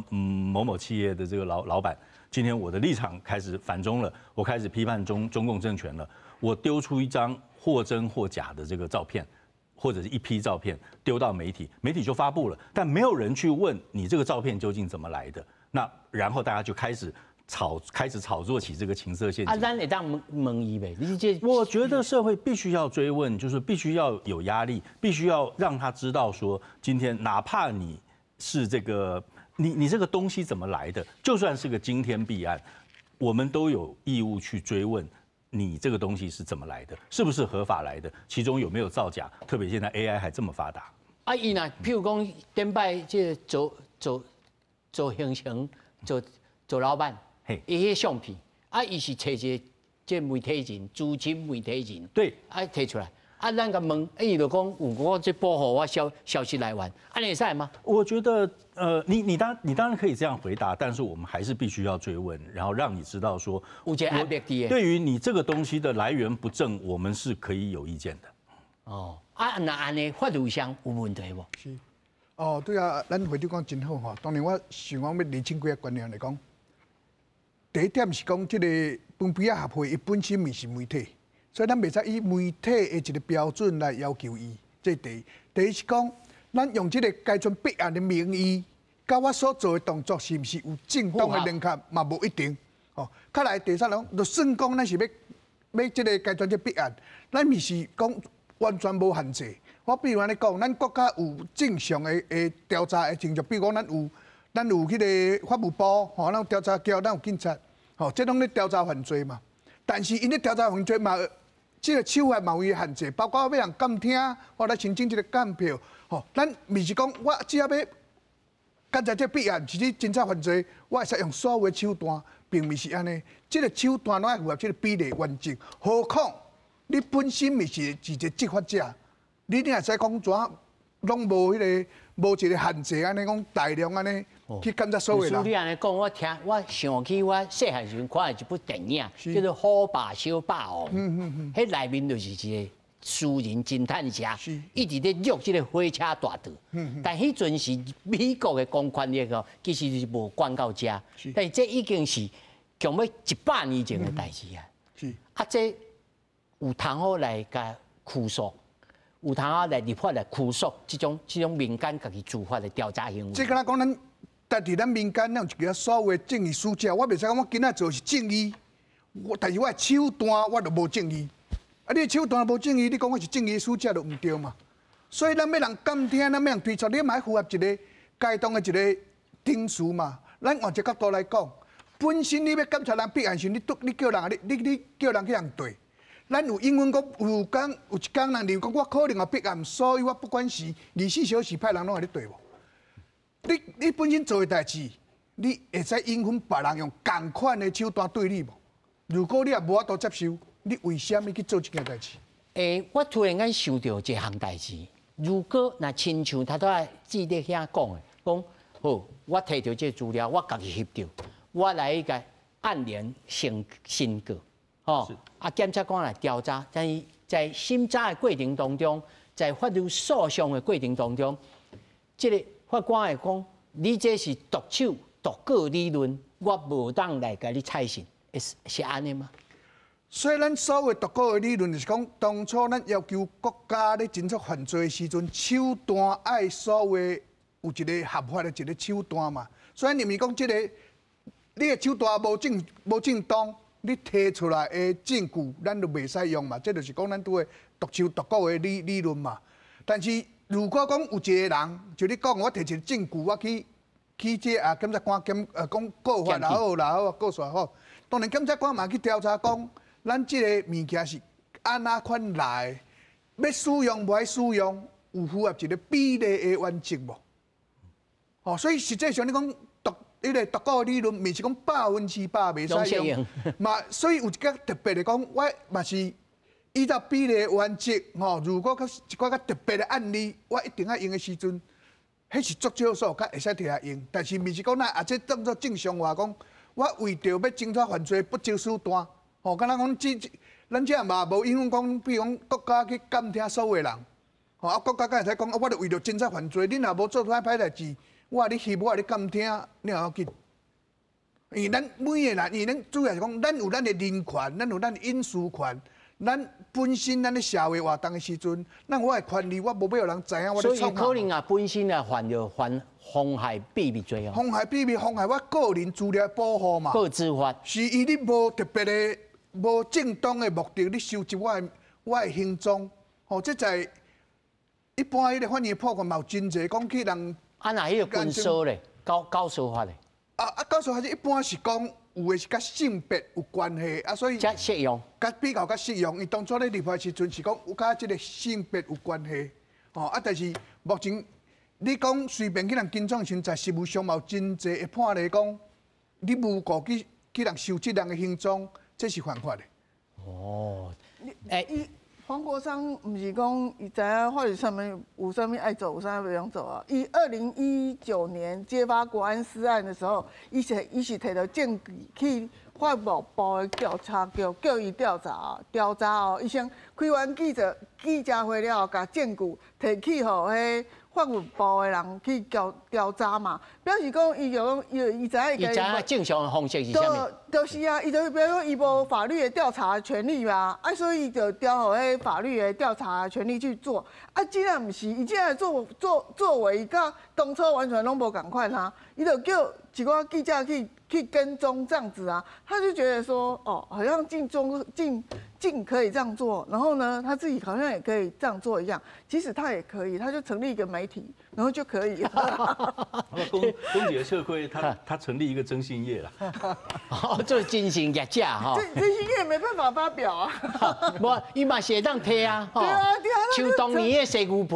某某企业的这个老板。今天我的立场开始反中了，我开始批判中共政权了。我丢出一张或真或假的这个照片，或者是一批照片丢到媒体，媒体就发布了，但没有人去问你这个照片究竟怎么来的。那然后大家就开始炒作起这个情色陷阱。咱会当问伊呗？我觉得社会必须要追问，就是必须要有压力，必须要让他知道说，今天哪怕你是这个。你这个东西怎么来的？就算是个惊天弊案，我们都有义务去追问你这个东西是怎么来的，是不是合法来的？其中有没有造假？特别现在 AI 还这么发达。伊若譬如讲顶摆这做形象做老板，伊迄相片，伊是找一个这媒体人、资深媒体人，对，提出来。咱甲问，伊就讲有我这保护我消息来源，安尼会使吗？我觉得，你当然可以这样回答，但是我们还是必须要追问，然后让你知道说，有一个压迫的。对于你这个东西的来源不正，我们是可以有意见的。哦，那安尼法律上有问题无？是。哦，对啊，咱会长讲真好吼。当然我想讲要厘清几个观念来讲，第一点是讲这个分批合会，伊本身咪是媒体。所以咱袂使以媒体的一个标准来要求伊，这第一。第二是讲，咱用这个改传备案的名义，甲我所做的动作是毋是有正当的联合，嘛无一定。哦，再来第三种，就算讲咱是要这个改传这备案，咱咪是讲完全无限制。我比如安尼讲，咱国家有正常的调查的程序，比如讲咱有迄个法务部，吼，咱有调查局，咱有警察，吼，这拢咧调查犯罪嘛。但是因咧调查犯罪嘛。这个手法嘛有伊限制，包括要人监听，或者申请这个监票，吼，咱咪是讲，我只要检查这弊案是你侦查犯罪，我会使用所有的手段，并毋是安尼。这个手段拢要符合这个比例原则。何况你本身咪是一个执法者，你也使讲怎拢无迄个无一个限制，安尼讲大量安尼去检查所有人。你安尼讲，我想起我细汉时阵看的一部电影，叫做《虎爸小霸王》。迄内面就是一个私人侦探社，一直咧约这个火车大道。但迄阵是美国的公权力哦，其实是无管到遮。但是这已经是强要100年前的代志啊。这有通好来甲驱索。有通啊来立法来驱索这种民间家己自发的调查行为。即个咱讲但伫咱民间，咱有一个所谓的正义使者，我袂使讲我今仔做是正义，但是我的手段我就无正义。啊，你的手段无正义，你讲我是正义使者就毋对嘛。所以咱要人监听，咱要人推测，你嘛要符合一个该当的一个定数嘛。咱换一个角度来讲，本身你要检查人弊案时，你叫人你叫人去人对。咱有英文讲有一工人，例如讲我可能有弊案，所以我不管是24小时派人拢来对无。你本身做的代志，你会使应分别人用同款的手段对你无？如果你也无法度接受，你为什么去做这件代志？我突然间想到一项代志，如果那亲像他都在记者遐讲的，讲好，我摕到这资料，我家己翕到，我来一个按联申告，哦，检察官来调查，但是在审查的过程当中，在法律诉讼的过程当中，这个法官会讲，你这是独手独个理论，我无当来甲你采信，是安尼吗？所以咱所谓独个的理论，就是讲当初咱要求国家咧侦测犯罪的时阵，手段爱所谓有一个合法的一个手段嘛。所以你咪讲这个，你的手段无正当，你提出来的证据，咱就袂使用嘛。这就是讲咱拄的独树独孤的理论嘛。但是如果讲有一个人，就你讲，我提出证据，我去这检察官讲告发也好，告诉也好，当然检察官嘛去调查讲，咱这个物件是安那款来的，要使用无爱使用，有符合一个比例的原则无？哦，所以实际上你讲迄个独孤理论，毋是讲100%袂使用，嘛，所以有一个特别的讲，我嘛是依照比例原则，吼，如果一寡较特别的案例，我一定要用的时阵，迄是足少数，较会使摕来用。但是毋是讲啊，这当作正常话讲，我为着要侦查犯罪不择手段，吼，敢若讲咱这嘛无因为讲，比如讲国家去监听所有人，吼，啊国家敢会使讲，我着为着侦查犯罪，你若无做歹代志。我你翕，我你监听，你也要紧。因为咱每个人，因为咱主要是讲，咱有咱的人权，咱有咱的隐私权，咱本身咱咧社会活动的时阵，咱我的权利，我无要人知影我咧创。所以可能啊，本身啊犯妨害秘密罪哦。妨害秘密，妨害我个人资料保护嘛。个资法是伊你无特别的、无正当的目的，你收集我的行踪，吼，这在一般迄个法院判决嘛有真济，讲去人。啊，那迄个军事咧，高手法咧。高手法是一般是讲有的是甲性别有关系，所以较适用，比较适用。伊当初咧立法时阵是讲有甲即个性别有关系，但是目前你讲随便去人金创群在实务上嘛有真济会判例讲，你诬告去人收集人的行踪，这是犯法的。哦，黄国昌毋是讲伊知影法律上面有啥物爱做，有啥物袂用做啊？伊2019年揭发国安私案的时候，伊是摕到证据去法务部的调查局叫伊调查哦，伊先开完记者会了后，甲证据摕去互迄法务部的人去调查嘛，表示讲伊就讲伊知影。伊知影正常的方式是啥物？就是啊，伊就比如说伊无法律的调查权利嘛，所以伊就调互迄法律的调查权利去做。既然毋是，伊既然作为伊甲当初完全拢无共款哈，伊就叫一个记者去跟踪这样子啊，他就觉得说，好像进可以这样做，然后呢，他自己好像也可以这样做一样。其实他也可以，他就成立一个媒体，然后就可以了。公姐社会，他成立一个征信业了。做真心业者哈。征信业没办法发表啊。无，伊嘛是会当摕啊。对啊。像当年的西牛皮，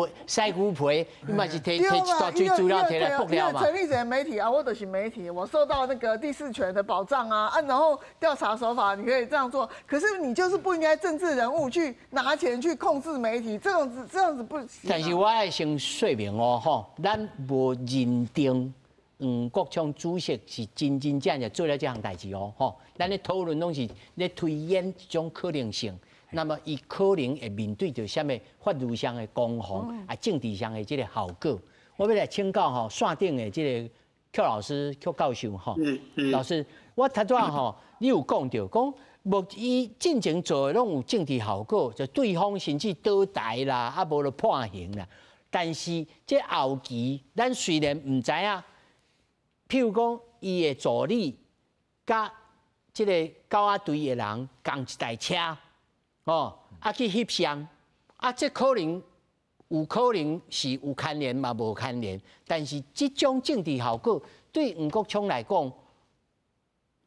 伊嘛是摕一大堆资料摕来爆料嘛。成立一个媒体啊，我就是媒体，我受到那个第四权的保障啊，然后调查手法你可以这样做，可是你就是不应该政治人物去拿钱去控制媒体，这样子不行。但是我爱先说明哦，吼，咱无认定国昌主席是真正做了这项代志哦，吼，咱咧讨论拢是咧推演一种可能性。那么，伊可能会面对着什么法律上的攻防，政治上的这个效果。我要来请教吼，线顶的这个邱老师、邱教授吼，老师，我头仔吼，你有讲到讲，伊进前做的拢有政治效果，就对方甚至倒台啦，啊无就判刑啦。但是这后期，咱虽然唔知影，譬如讲伊的助理甲这个高压队的人共一台车。去翕相，这可能是有牵连嘛，无牵连。但是这种政治效果对黄国昌来讲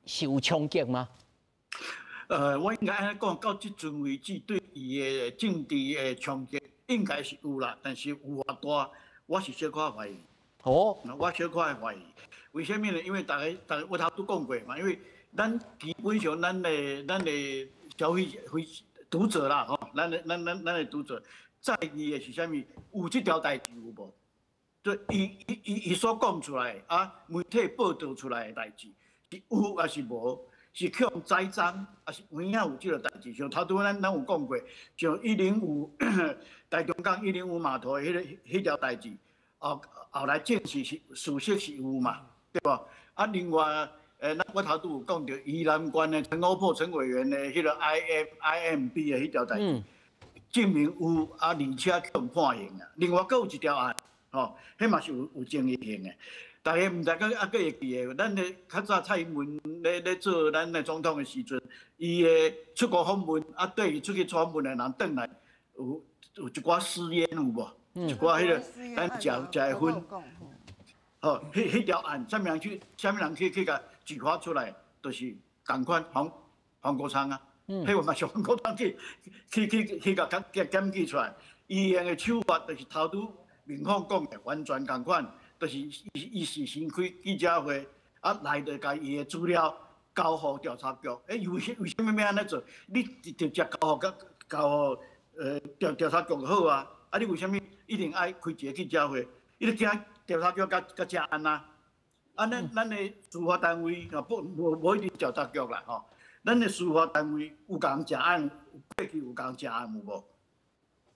是有冲击吗？我应该安尼讲，到即阵为止，对伊的政治的冲击应该是有啦，但是有偌大，我是小可怀疑。我小可怀疑，为什么呢？因为大家我头拄讲过嘛，因为咱基本上咱的消费读者啦，吼，咱的读者在意的是啥物？有这条代志有无？对，伊所讲出来媒体报道出来的代志，是有还是无？是去用栽赃，还是有影有这个代志？像头拄咱有讲过，像105台中港105码头的迄条代志，后来证实是事实是有嘛，对无？另外。我头拄有讲到宜兰县的陈欧珀陈委员的迄个 IMB 的迄条代志，证明有而且去判刑啊。另外，阁有一条案，吼，迄嘛是有争议性的。大家毋知个会记诶，咱咧较早蔡英文咧做咱诶总统诶时阵，伊诶出国访问，对伊出去访问诶人转来有一寡私烟有无？一寡迄个咱食诶薰，吼，迄条案，啥物人去甲举发出来，就是共款黄国昌啊，迄个嘛是黄国昌去甲检举出来，伊用诶手法就是头拄民方讲诶，完全共款。就是伊是先开记者会，来就甲伊的资料交互调查局。为什么要安尼做？你直接交互调查局就好啊。你为什么一定爱开一个记者会？伊就惊调查局甲吃案啊。咱的司法单位无一定调查局啦吼。咱的司法单位有共吃案，过去有共吃案有无？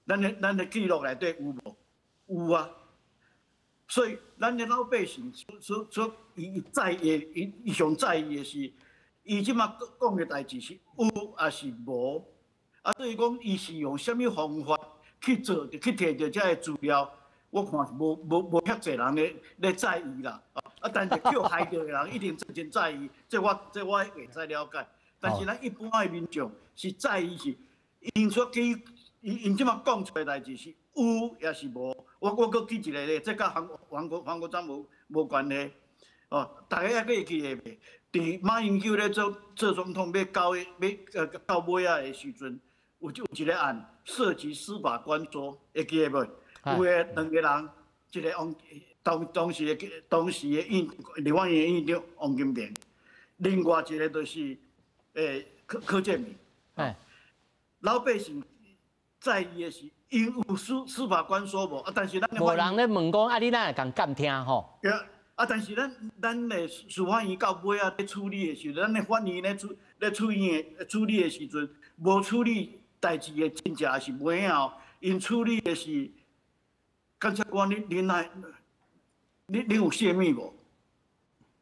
咱的记录内底有无？有啊。所以，咱的老百姓所伊在意，伊上在意的是，伊即马讲的代志是有还是无？所以讲，伊是用什么方法去做，去摕到这个资料？我看是无遐侪人咧在意啦。但是叫害到的人一定真在意，这我会使了解。但是咱一般的民众是在意是，因所记，因即马讲出来代志是有也是无？我搁记一个咧，这甲黄国昌无关系。大家还会记得袂？伫马英九咧做总统要到尾啊的时阵，有一个案涉及司法官说，会记得袂？有个两个人，一个当时的立法院院长王金平，另外一个就是柯建铭。老百姓在意的是。因有司法官说无，但是咱无人咧问讲，你哪会共监听吼？但是咱的司法院到尾咧处理的时阵，咱的法院咧处理的时阵，无处理代志的真正是袂晓，因处理的是，检察官你有泄密无？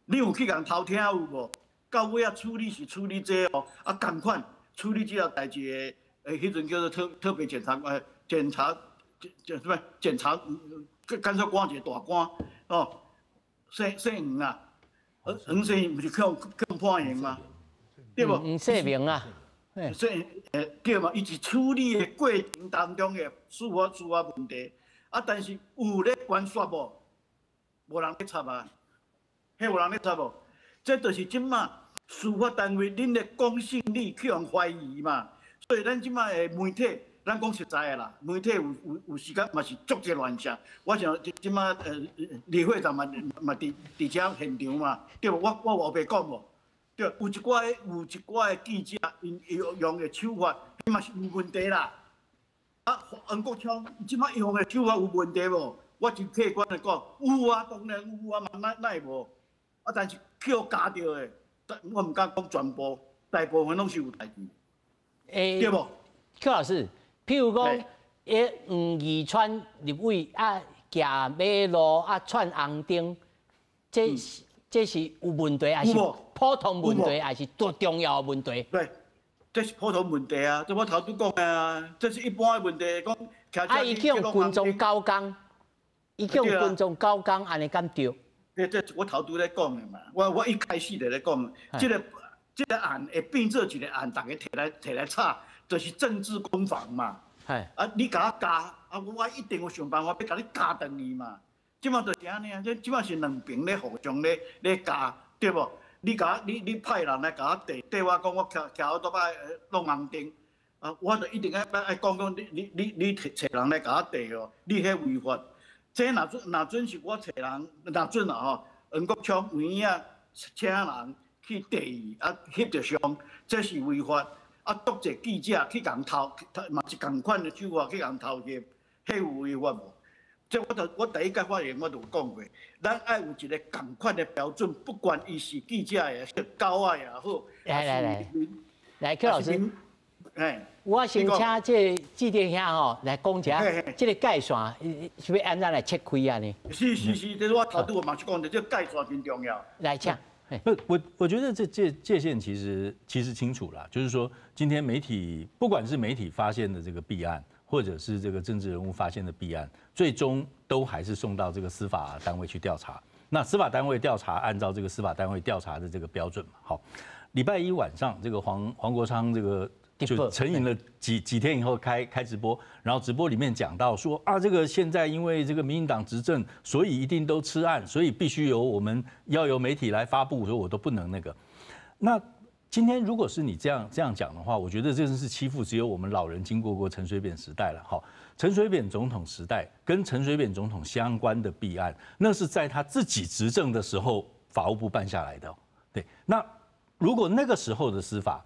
你有去共偷听有无？到尾处理是处理这哦，共款处理这条代志的，迄阵叫做特别检察官。检察检察官一个大官哦，姓黄啊，黄姓不是去判刑吗？对无？黄世明啊，对嘛？伊是处理的过程当中的司法问题，但是有咧关说无？无人咧插啊，迄无人咧插无？这就是即马司法单位恁的公信力去人怀疑嘛，所以咱即马的媒体。咱讲实在的啦，媒体有时间嘛是足一乱象。我想即马李会长嘛伫遮现场嘛，对无？我后壁讲无，对，有一寡的记者因用的手法，迄嘛是有问题啦。黄国昌即马用的手法有问题无？我真客观的讲，有啊，当然有啊，嘛哪会无？但是叫加着的，我唔敢讲全部，大部分拢是有代志，对无？邱老师。譬如讲，黄宜川立委骑马路串红灯，这是有问题，还是普通问题，还是多重要的问题？对，这是普通问题啊！这我头拄讲啊，这是一般的问题。讲伊叫群众高岗，安尼敢对？这我头拄咧讲的嘛，我一开始就咧讲，这个案会变做一个案，大家摕来炒。就是政治攻防嘛，你甲我加，我一定有想办法要甲你加断伊嘛。即马就是安尼啊，即马是两边咧互相咧加，对无？你派人来甲我缀我讲，我徛倒摆弄红灯，我就一定爱讲你找人来甲我缀哦，你迄违法。这若准是我找人，若准啦吼，黄国昌有影请人去缀伊，翕着相，这是违法。督一个记者去共偷，嘛是共款的手法去共偷翕，迄有违法无？这我第一届发言我就讲过，咱爱有一个共款的标准，不管伊是记者也是狗仔也好。来，邱老师，我先请这记者兄吼来讲一下，这个界线是要安怎来切开啊呢？是，这是我头拄我嘛是讲的，这界线真重要。来，请。我觉得这界限其实清楚了，就是说今天媒体不管是媒体发现的这个弊案，或者是这个政治人物发现的弊案，最终都还是送到这个司法单位去调查。那司法单位调查，按照这个司法单位调查的这个标准嘛。好，礼拜一晚上，这个黄国昌这个就沉吟了几天以后开直播，然后直播里面讲到说啊，这个现在因为这个民进党执政，所以一定都吃案，所以必须由媒体来发布，所以我都不能那个。那今天如果是你这样讲的话，我觉得这是欺负只有我们老人经过陈水扁时代了。好，陈水扁总统时代跟陈水扁总统相关的弊案，那是在他自己执政的时候法务部办下来的。对，那如果那个时候的司法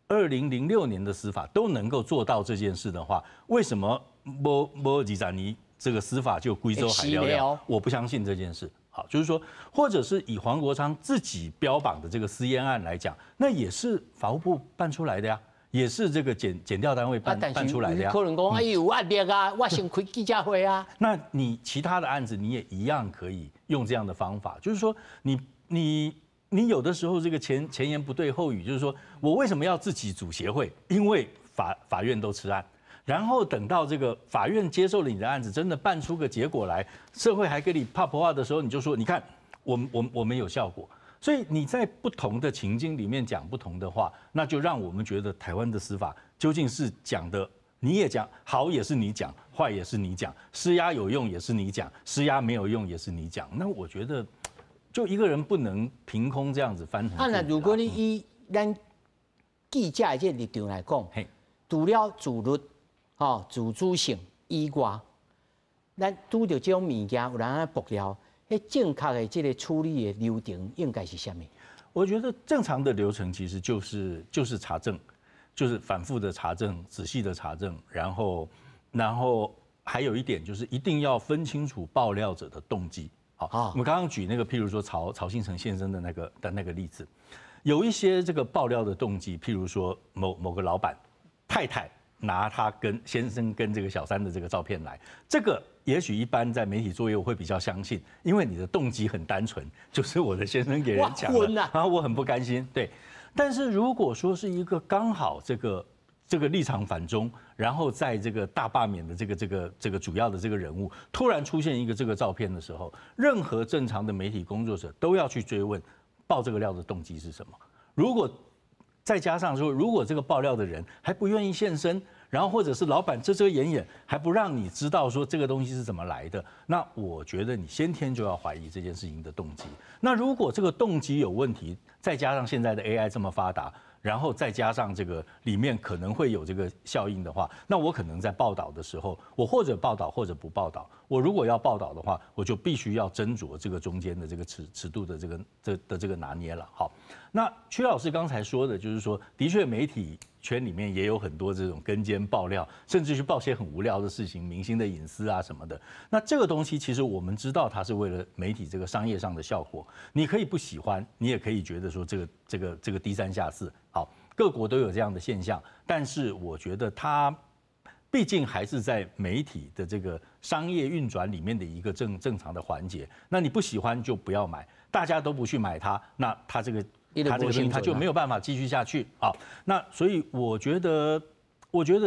，2006年的司法都能够做到这件事的话，为什么没几展尼这个司法就贵州海聊聊？我不相信这件事。好，就是说，或者是以黄国昌自己标榜的这个私烟案来讲，那也是法务部办出来的呀，也是这个检调单位办出来的呀。可能讲，哎有案例啊，我先开记者会啊。那你其他的案子你也一样可以用这样的方法，就是说你有的时候这个前言不对后语，就是说我为什么要自己组协会？因为法院都吃案。然后等到这个法院接受了你的案子，真的办出个结果来，社会还跟你怕破话的时候，你就说，你看我们有效果。所以你在不同的情境里面讲不同的话，那就让我们觉得台湾的司法究竟是讲的，你也讲好也是你讲，坏也是你讲，施压有用也是你讲，施压没有用也是你讲。那我觉得，就一个人不能凭空这样子翻腾。那如果你以咱记者的这立场来讲，除了自律。自主性以外，咱拄到这种物件，有人来爆料，迄正确的这个处理的流程应该是什么？我觉得正常的流程其实就是查证，就是反复的查证、仔细的查证，然后还有一点就是一定要分清楚爆料者的动机。好，我们刚刚举那个，譬如说曹信成先生的那个例子，有一些这个爆料的动机，譬如说某个老板太太。拿他跟先生跟这个小三的这个照片来，这个也许一般在媒体作业我会比较相信，因为你的动机很单纯，就是我的先生给人讲了，然后我很不甘心，对。但是如果说是一个刚好这个立场反中，然后在这个大罢免的这个主要的这个人物突然出现一个这个照片的时候，任何正常的媒体工作者都要去追问爆这个料的动机是什么。如果再加上说，如果这个爆料的人还不愿意现身，然后或者是老板遮遮掩掩，还不让你知道说这个东西是怎么来的，那我觉得你先天就要怀疑这件事情的动机。那如果这个动机有问题，再加上现在的 AI 这么发达，然后再加上这个里面可能会有这个效应的话，那我可能在报道的时候，我或者报道或者不报道。我如果要报道的话，我就必须要斟酌这个中间的这个尺度的这个拿捏了。好，那曲老师刚才说的就是说，的确媒体圈里面也有很多这种跟监爆料，甚至去报些很无聊的事情，明星的隐私啊什么的。那这个东西其实我们知道，它是为了媒体这个商业上的效果。你可以不喜欢，你也可以觉得说这个低三下四。好，各国都有这样的现象，但是我觉得它毕竟还是在媒体的这个商业运转里面的一个正常的环节。那你不喜欢就不要买，大家都不去买它，那它这个东西它就没有办法继续下去啊。那所以我觉得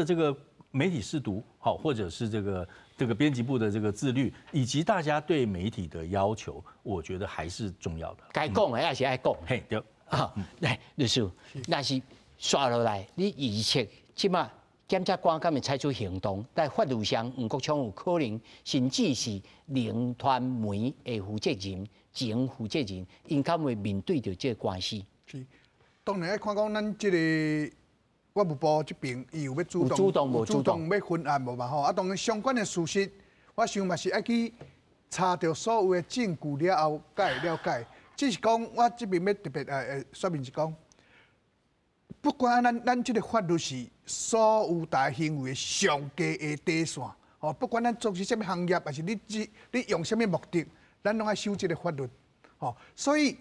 这个媒体识读好，或者是这个编辑部的这个自律，以及大家对媒体的要求，我觉得还是重要的。该讲的还是爱讲。嘿，对。来，律师，但是刷落来，你预测即马检察官敢会采取行动，在法律上，黄国昌有可能甚至是零传媒的负责人、前负责人，因敢会面对着这个官司。是，当然要看讲咱这个法务部这边，伊有要主动要分案无嘛吼？啊，当然相关的事实，我想嘛是要去查到所有的证据了后，才会了解。只是讲，我这边要特别说明是讲，不管咱这个法律是所有大行为上佳的底线，哦，不管咱从事什么行业，还是你用什么目的，咱拢爱守这个法律，哦，所以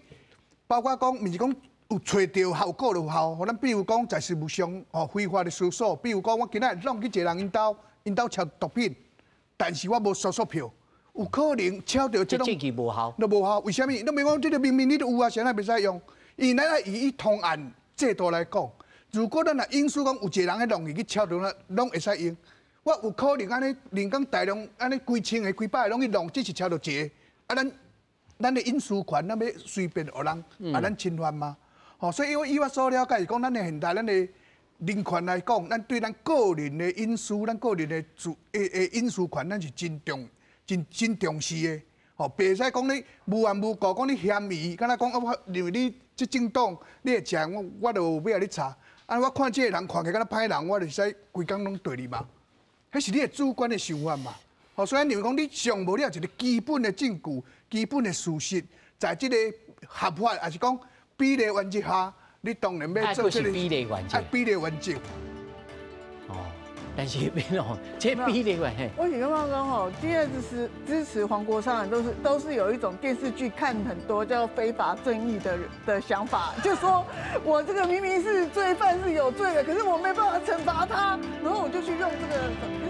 包括讲，毋是讲有找到效果就有效，咱比如讲在事务上哦非法的搜索，比如讲我今仔弄去一个人因兜抄毒品，但是我无搜索票。有可能抄到这种证据无效，都无效。为什么？你袂讲这个明明你都有啊，谁来袂使用？以咱来以通案制度来讲，如果咱若因此讲有一个人喺容易去抄到，拢会使用。我有可能安尼人工大量安尼几千个、几百个拢去弄，这是车就一个，啊咱的隐私权，咱要随便互人咱侵犯吗？吼，所以以我所了解是讲，咱的现代咱的人权来讲，咱对咱个人的隐私、咱个人的隐私权，咱是真重视的。吼，袂使讲你无缘无故讲你嫌疑，敢若讲我认为你这政党你会食，我就要你查。啊，我看这个人看起来敢若歹人，我就使规工拢对你嘛。迄是你的主观的想法嘛。吼，所以认为讲你上无了一个基本的证据、基本的事实，在这个合法还是讲比例原则下，你当然要做这个比例原则。比例原则。哦，但是没有这比例原则。我是感觉讲吼，现在支持黄国昌的都是有一种电视剧看很多叫非法正义的想法，就说我这个明明是罪犯是有罪的，可是我没办法惩罚他，然后我就去用这个。